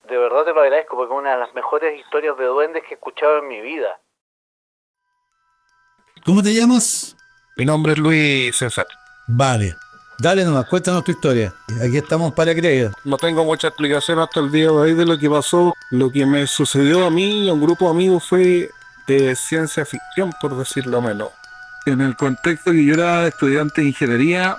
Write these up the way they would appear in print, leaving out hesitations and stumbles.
De verdad te lo agradezco porque es una de las mejores historias de duendes que he escuchado en mi vida. ¿Cómo te llamas? Mi nombre es Luis César. Vale. Dale nomás, cuéntanos tu historia. Aquí estamos para creer. No tengo mucha explicación hasta el día de hoy de lo que pasó. Lo que me sucedió a mí y a un grupo de amigos fue de ciencia ficción, por decirlo menos. En el contexto que yo era estudiante de ingeniería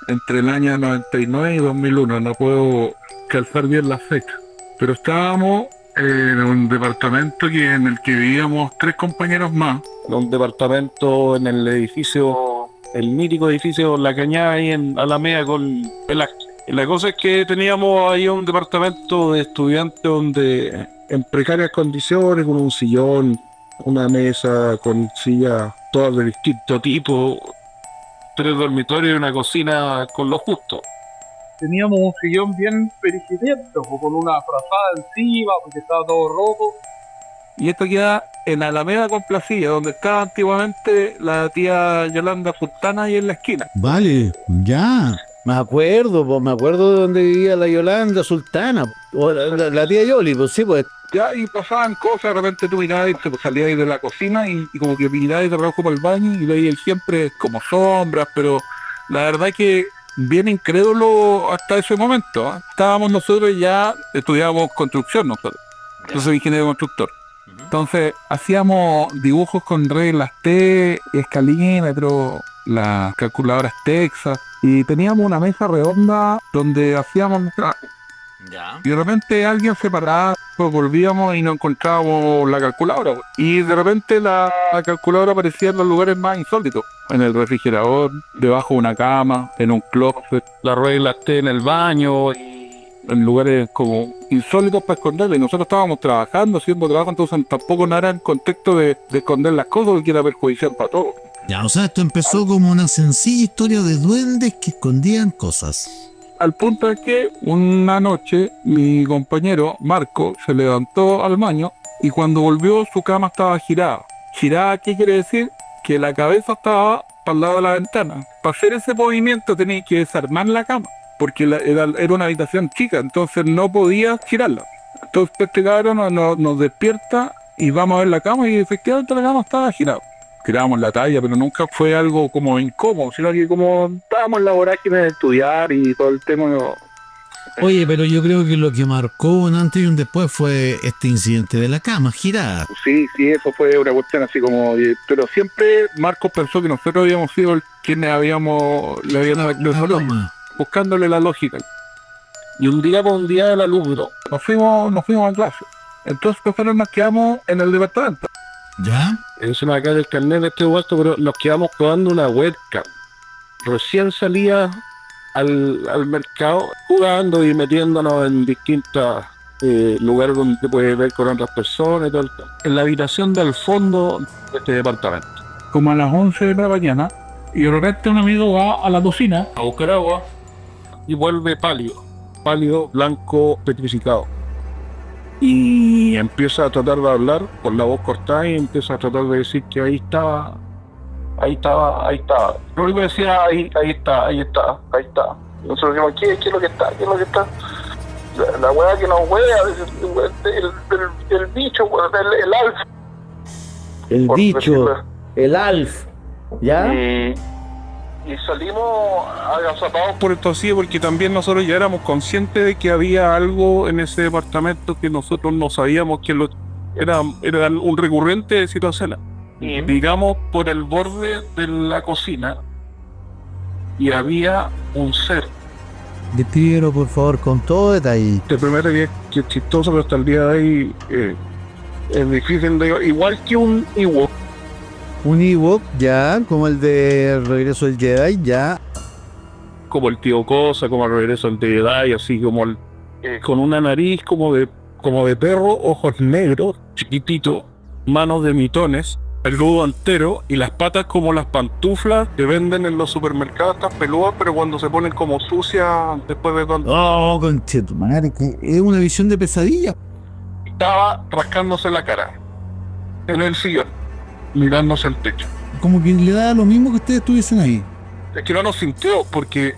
entre el año 99 y 2001, no puedo calzar bien la fecha. Pero estábamos en un departamento en el que vivíamos 3 compañeros más. Un departamento en el edificio, el mítico edificio La Cañada ahí en Alameda con Velázquez. Y la cosa es que teníamos ahí un departamento de estudiantes donde en precarias condiciones, con un sillón, una mesa con sillas todas de distinto tipo, 3 dormitorios y una cocina con lo justo. Teníamos un sillón bien periciliento, con una frazada encima, porque estaba todo roto. Y esto queda en Alameda con Placilla, donde estaba antiguamente la tía Yolanda Fontana ahí en la esquina. Vale, ya. Me acuerdo de donde vivía la Yolanda Sultana. O la tía Yoli, pues sí, pues. Ya, y pasaban cosas, de repente tú mirabas y te salías ahí de la cocina y como que mirabas y te rebajo para el baño y veías siempre como sombras, pero la verdad es que bien incrédulo hasta ese momento, ¿eh? Estábamos nosotros ya, estudiábamos construcción nosotros. Yo soy ingeniero constructor. Entonces hacíamos dibujos con reglas T, escalímetro, las calculadoras Texas y teníamos una mesa redonda donde hacíamos Ya. y de repente alguien se paraba, pues volvíamos y no encontrábamos la calculadora. Y de repente la calculadora aparecía en los lugares más insólitos. En el refrigerador, debajo de una cama, en un closet, la regla T en el baño, en lugares como insólitos para esconderla. Y nosotros estábamos trabajando, haciendo trabajo, entonces tampoco no era en contexto de esconder las cosas, que era perjudicial para todos. Ya, o sea, esto empezó como una sencilla historia de duendes que escondían cosas. Al punto es que una noche mi compañero Marco se levantó al baño y cuando volvió su cama estaba girada. ¿Girada qué quiere decir? Que la cabeza estaba para el lado de la ventana. Para hacer ese movimiento tenías que desarmar la cama, porque era una habitación chica, entonces no podía girarla. Entonces este cabrón nos despierta y vamos a ver la cama y efectivamente la cama estaba girada. Tirábamos la talla, pero nunca fue algo como incómodo, sino que como estábamos en la vorágine de estudiar y todo el tema. Oye, pero yo creo que lo que marcó un antes y un después fue este incidente de la cama girada. Sí, eso fue una cuestión así como... Pero siempre Marcos pensó que nosotros habíamos sido quienes le habían buscándole la lógica. Y un día de la luz, nos fuimos a clase. Entonces nosotros nos quedamos en el departamento. ¿Ya? Se me acá el carnet de este cuarto, pero nos quedamos probando una webcam. Recién salía al mercado jugando y metiéndonos en distintos lugares donde te puedes ver con otras personas y todo. En la habitación del fondo de este departamento. Como a las 11 de la mañana, y de repente un amigo va a la cocina a buscar agua y vuelve pálido, blanco, petrificado. Y empieza a tratar de hablar con la voz cortada y empieza a tratar de decir que ahí estaba. Lo único que decía, ahí está. Nosotros decimos, ¿qué es lo que está? La weá que nos wea, el bicho, el alf. El bicho, el alf, ¿ya? Y salimos agazapados por esto así, porque también nosotros ya éramos conscientes de que había algo en ese departamento que nosotros no sabíamos que era un recurrente de situaciones. Y digamos por el borde de la cocina y había un ser. Descríbelo por favor con todo detalle. El primer día que es chistoso, pero hasta el día de hoy es difícil de... Igual que un Ewok. Un Ewok, ya, como el de Regreso del Jedi, ya. Como el tío Cosa, como el Regreso del Jedi, así como con una nariz como de perro, ojos negros, chiquitito, manos de mitones, peludo entero y las patas como las pantuflas que venden en los supermercados, estas peludas, pero cuando se ponen como sucias después de tanto. Oh, conchetumadre, que es una visión de pesadilla. Estaba rascándose la cara en el sillón, mirándose al techo. Como que le da lo mismo que ustedes estuviesen ahí. Es que no nos sintió porque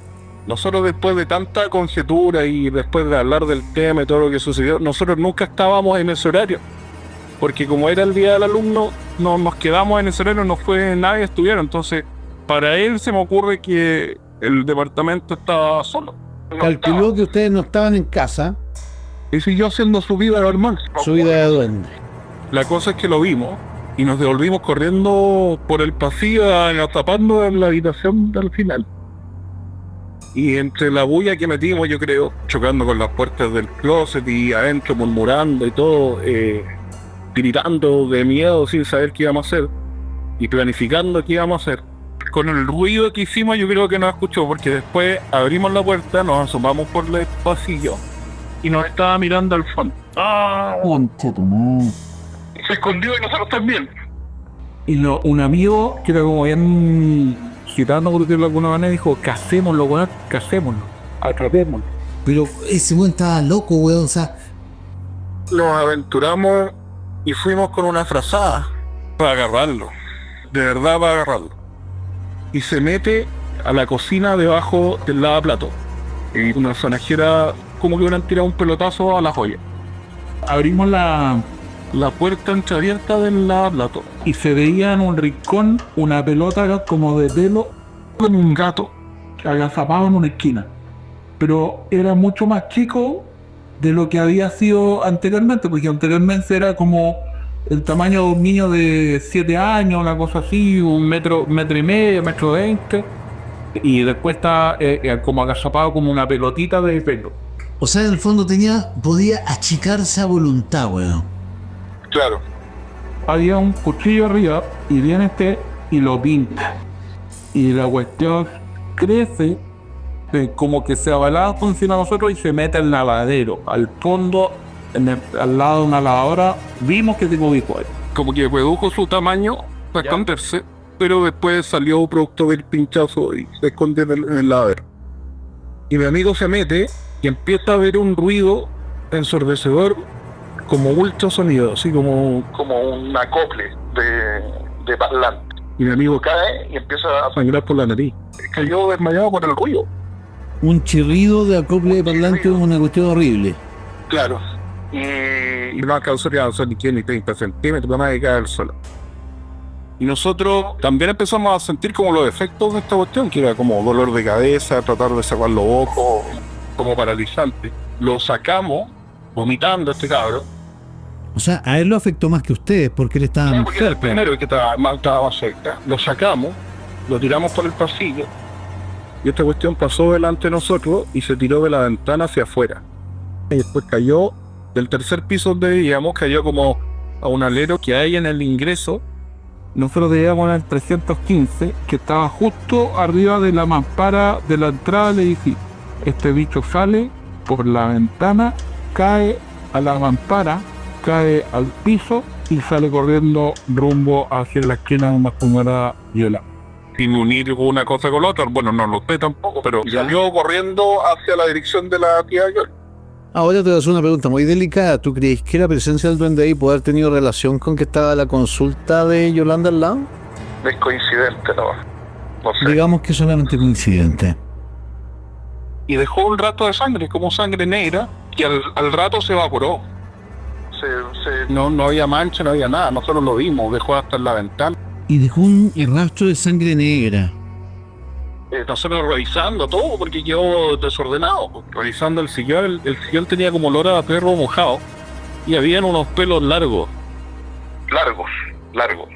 Nosotros después de tanta conjetura y después de hablar del tema y todo lo que sucedió, nosotros nunca estábamos en ese horario. Porque como era el día del alumno, no nos quedamos en ese horario, no fue nadie estudiar. Entonces, para él se me ocurre que el departamento estaba solo. No Calculó estaba. que ustedes no estaban en casa, Y siguió haciendo su vida normal. su vida de duende. La cosa es que lo vimos y nos devolvimos corriendo por el pasillo, tapando en la habitación del final. Y entre la bulla que metimos, yo creo, chocando con las puertas del closet y adentro murmurando y todo, gritando de miedo sin saber qué íbamos a hacer y planificando qué íbamos a hacer. Con el ruido que hicimos, yo creo que nos escuchó, porque después abrimos la puerta, nos asomamos por el pasillo y nos estaba mirando al fondo. Se escondió y nosotros también. Y un amigo que era como bien gitano, por decirlo de alguna manera, dijo: casémoslo, weón, casémoslo, atrapémoslo. Pero ese weón estaba loco, weón. O sea, Nos aventuramos y fuimos con una frazada para agarrarlo, de verdad para agarrarlo. Y se mete a la cocina debajo del lavaplato. Y una sonajera, como que hubieran tirado un pelotazo a la joya. Abrimos la puerta entreabierta del lavaplato y se veía en un rincón una pelota como de pelo con un gato agazapado en una esquina. Pero era mucho más chico de lo que había sido anteriormente, porque anteriormente era como el tamaño de un niño de 7 años, una cosa así, un metro y medio, 1,20 m, y después está como agazapado como una pelotita de pelo. o sea, en el fondo podía achicarse a voluntad, weón. Claro. Había un cuchillo arriba y viene y lo pinta. Y la cuestión crece, como que se abalanza encima de nosotros y se mete al lavadero. Al fondo, al lado de una lavadora, vimos que se ubicó ahí. Como que redujo su tamaño para esconderse, pero después salió producto del pinchazo y se esconde en el lavadero. Y mi amigo se mete y empieza a ver un ruido ensordecedor, como ultrasonido, así como un acople de parlante. Y mi amigo cae y empieza a sangrar por la nariz. Cayó desmayado por el ruido. Un chirrido de acople de parlante es una cuestión horrible. Claro. Y no alcanzó a avanzar ni 30 centímetros, nada, que cae al suelo. Y nosotros también empezamos a sentir como los efectos de esta cuestión, que era como dolor de cabeza, tratar de sacar los ojos, como paralizante. Lo sacamos, vomitando este cabro. O sea, a él lo afectó más que ustedes, porque él estaba Sí, más porque era el cerca. primero que estaba más cerca. Lo sacamos, lo tiramos por el pasillo, y esta cuestión pasó delante de nosotros y se tiró de la ventana hacia afuera. Y después cayó del tercer piso donde vivíamos, cayó como a un alero que hay en el ingreso. Nosotros vivíamos en el 315, que estaba justo arriba de la mampara de la entrada del edificio. Este bicho sale por la ventana, cae a la mampara, cae al piso y sale corriendo rumbo hacia la esquina de una señora Viola. Sin unir una cosa con la otra, bueno, no lo sé tampoco, pero salió corriendo hacia la dirección de la tía Viola. Ahora te voy a hacer una pregunta muy delicada. ¿Tú crees que la presencia del duende ahí puede haber tenido relación con que estaba la consulta de Yolanda al lado? Es coincidente, no sé. Digamos que solamente coincidente. Y dejó un rato de sangre, como sangre negra, que al rato se evaporó. No había mancha, no había nada, nosotros lo vimos, dejó hasta en la ventana. Y dejó un rastro de sangre negra. Nosotros revisando todo porque quedó desordenado. Revisando el sillón, el sillón tenía como olor a perro mojado y habían unos pelos largos. Largos.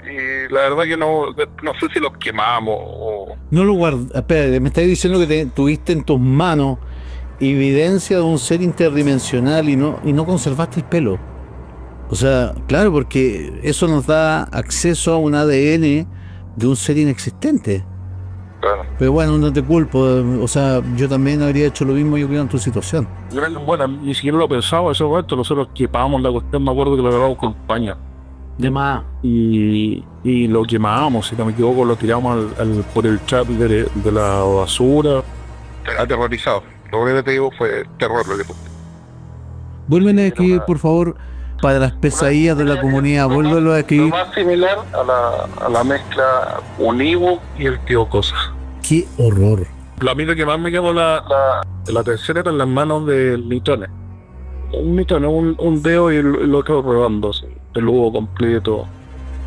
Y la verdad que no sé si los quemamos o... No lo guardas. Espera, me estás diciendo que tuviste en tus manos evidencia de un ser interdimensional y no conservaste el pelo. O sea, claro, porque eso nos da acceso a un ADN de un ser inexistente. Claro. Pero bueno, no te culpo. O sea, yo también habría hecho lo mismo, yo creo, en tu situación. Bueno, ni siquiera lo pensaba en ese momento, nosotros quemábamos la cuestión, me acuerdo que lo grabamos con España. De más. Y lo quemábamos, si no me equivoco, lo tiramos por el chat de la basura. Aterrorizado. Lo que te digo fue terror lo que fue. Vuelven a escribir, por favor, para las pesadillas de la comunidad. Vuélvelo a Lo escribir. más similar a la mezcla Univo y el tío Cosa. Qué horror. A mí lo que más me llamó la atención eran las manos del Nitone. Un Nitone, un dedo y el otro redondo, así, peludo completo,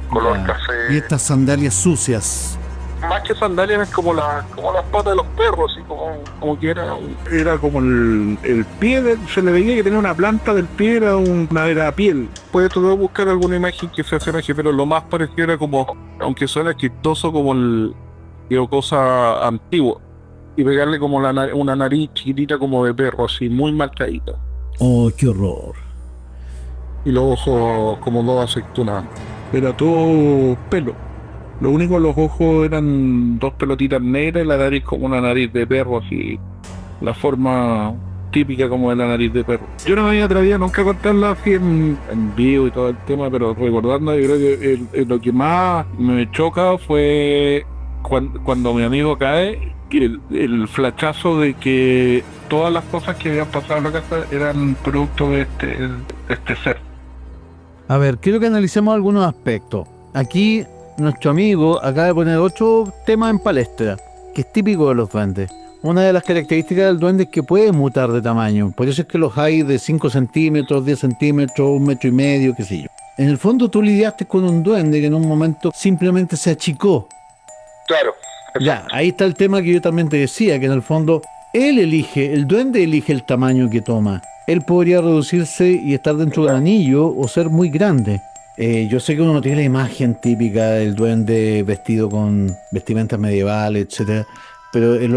color Ya. café. Y estas sandalias sucias. Más que sandalias, es como las patas de los perros, así como que era como el pie, se le veía que tenía una planta del pie, era piel. Puedes tratar de buscar alguna imagen que se asemeje, pero lo más parecido era como, aunque suena chistoso, como cosa antigua. Y pegarle como una nariz chiquitita como de perro, así, muy marcadita. Oh, qué horror. Y los ojos como dos aceitunas. Era todo pelo. Lo único, los ojos eran dos pelotitas negras y la nariz como una nariz de perro, así. La forma típica como de la nariz de perro. Yo no me había atrevido nunca a contarla así en vivo y todo el tema, pero recordando, yo creo que lo que más me choca fue cuando mi amigo cae, el flachazo de que todas las cosas que habían pasado en la casa eran producto de este ser. A ver, quiero que analicemos algunos aspectos. Aquí, nuestro amigo acaba de poner 8 temas en palestra, que es típico de los duendes. Una de las características del duende es que puede mutar de tamaño. Por eso es que los hay de 5 centímetros, 10 centímetros, 1,5 metros, qué sé yo. En el fondo tú lidiaste con un duende que en un momento simplemente se achicó. Claro. Ya, ahí está el tema que yo también te decía, que en el fondo el duende elige el tamaño que toma. Él podría reducirse y estar dentro del anillo o ser muy grande. Yo sé que uno no tiene la imagen típica del duende vestido con vestimentas medievales, etcétera, pero en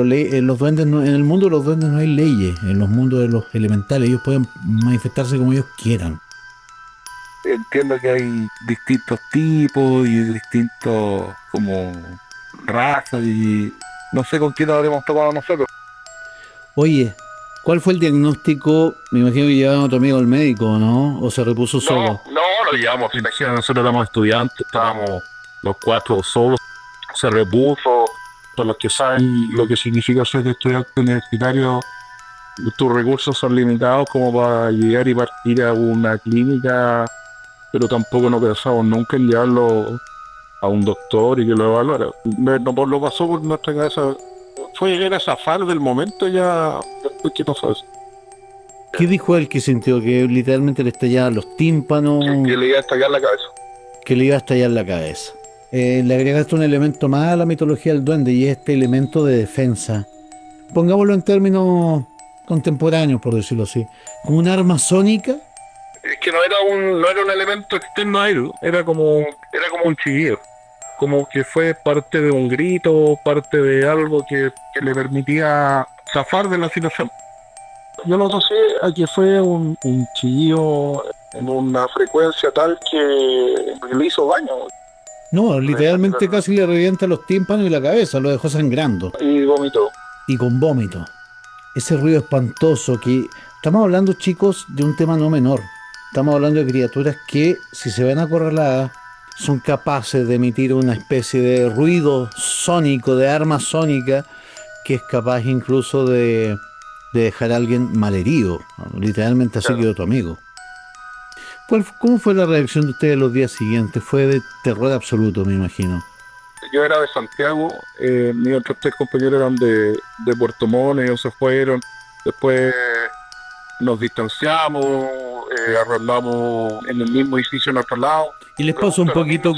los duendes en el mundo de los duendes no hay leyes. En los mundos de los elementales ellos pueden manifestarse como ellos quieran. Entiendo que hay distintos tipos y distintos como razas y no sé con quién habremos tomado nosotros. Oye, ¿cuál fue el diagnóstico? Me imagino que llevaban a otro amigo al médico, ¿no? ¿O se repuso solo? No lo llevamos, imagínate, nosotros éramos estudiantes, estábamos los 4 solos, se repuso. Para los que saben lo que significa ser estudiante universitario, tus recursos son limitados como para llegar y partir a una clínica, pero tampoco no pensamos nunca en llevarlo a un doctor y que lo evaluara. No lo pasó por nuestra cabeza. Fue llegar a zafar del momento ya después que pasó eso. ¿Qué dijo él que sintió? Que literalmente le estallaban los tímpanos, Que le iba a estallar la cabeza. que le iba a estallar la cabeza. Le agregaste un elemento más a la mitología del duende y este elemento de defensa. Pongámoslo en términos contemporáneos, por decirlo así. Como un arma sónica. Es que no era un elemento externo a él, era como un chillido. Como que fue parte de un grito, parte de algo que le permitía zafar de la situación. Yo lo asocié a que fue un chillido en una frecuencia tal que le hizo daño. No, literalmente casi le revienta los tímpanos y la cabeza, lo dejó sangrando. Y vomitó. Y con vómito. Ese ruido espantoso que... Estamos hablando, chicos, de un tema no menor. Estamos hablando de criaturas que, si se ven acorraladas, son capaces de emitir una especie de ruido sónico, de arma sónica, que es capaz incluso de dejar a alguien malherido. Literalmente así quedó tu amigo. ¿Cómo fue la reacción de ustedes los días siguientes? Fue de terror absoluto, me imagino. Yo era de Santiago, mis otros 3 compañeros eran de Puerto Montt, ellos se fueron. Después nos distanciamos, arrendamos en el mismo edificio en otro lado. Y les pasó un poquito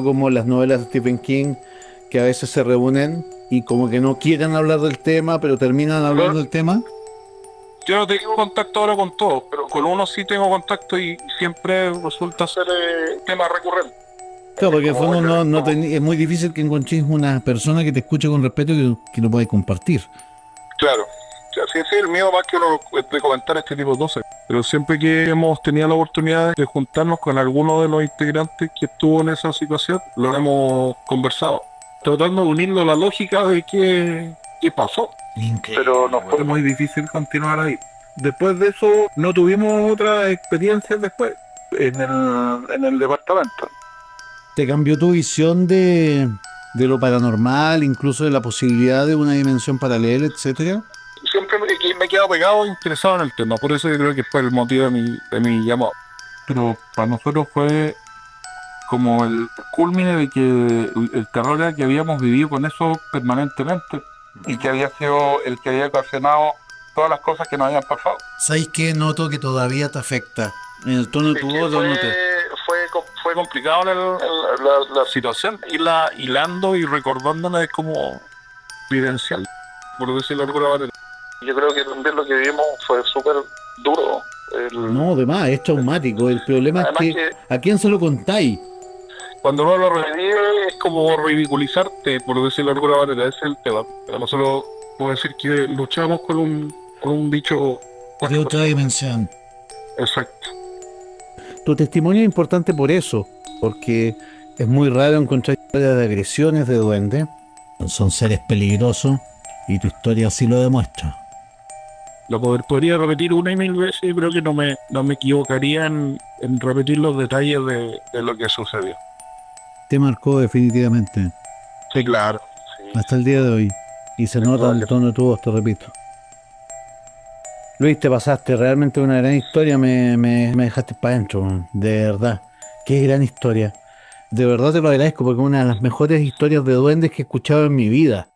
como las novelas de Stephen King, que a veces se reúnen y como que no quieren hablar del tema, pero terminan hablando del tema. Yo no tengo contacto ahora con todos, pero con uno sí tengo contacto y siempre resulta ser tema recurrente. Claro, porque en el fondo es muy difícil que encontréis una persona que te escuche con respeto y que lo podáis compartir. Claro. Sí, el mío más que uno de comentar este tipo de cosas. Pero siempre que hemos tenido la oportunidad de juntarnos con alguno de los integrantes que estuvo en esa situación, lo hemos conversado, tratando de unirlo a la lógica de qué pasó. Increíble. Pero nos fue muy difícil continuar ahí. Después de eso no tuvimos otras experiencias después en el departamento. ¿Te cambió tu visión de lo paranormal, incluso de la posibilidad de una dimensión paralela, etcétera? Siempre me he quedado pegado e interesado en el tema, por eso yo creo que fue el motivo de mi llamado. Pero para nosotros fue como el culmine de que el terror era que habíamos vivido con eso permanentemente. y que había sido el que había ocasionado todas las cosas que nos habían pasado. ¿Sabes qué? Noto que todavía te afecta. En el tono de tu voz lo noté. Fue complicado la situación, irla hilando y recordándola es como vivencial, por decirlo de alguna manera. Yo creo que también lo que vivimos fue súper duro. No, además, es traumático. El problema es que ¿a quién se lo contáis? Cuando uno lo revive es como ridiculizarte, por decirlo de alguna manera, ese es el tema. Pero nosotros puedo decir que luchamos con un bicho De otra dimensión. exacto. Tu testimonio es importante por eso, porque es muy raro encontrar historias de agresiones de duendes. Son seres peligrosos y tu historia así lo demuestra. Podría repetir una y mil veces y creo que no me equivocaría en repetir los detalles de lo que sucedió. Te marcó definitivamente, Sí, claro. Sí. hasta el día de hoy. Y se nota el tono de tu voz, te repito. Luis, te pasaste realmente una gran historia, me dejaste para adentro, de verdad. Qué gran historia. De verdad te lo agradezco porque es una de las mejores historias de duendes que he escuchado en mi vida.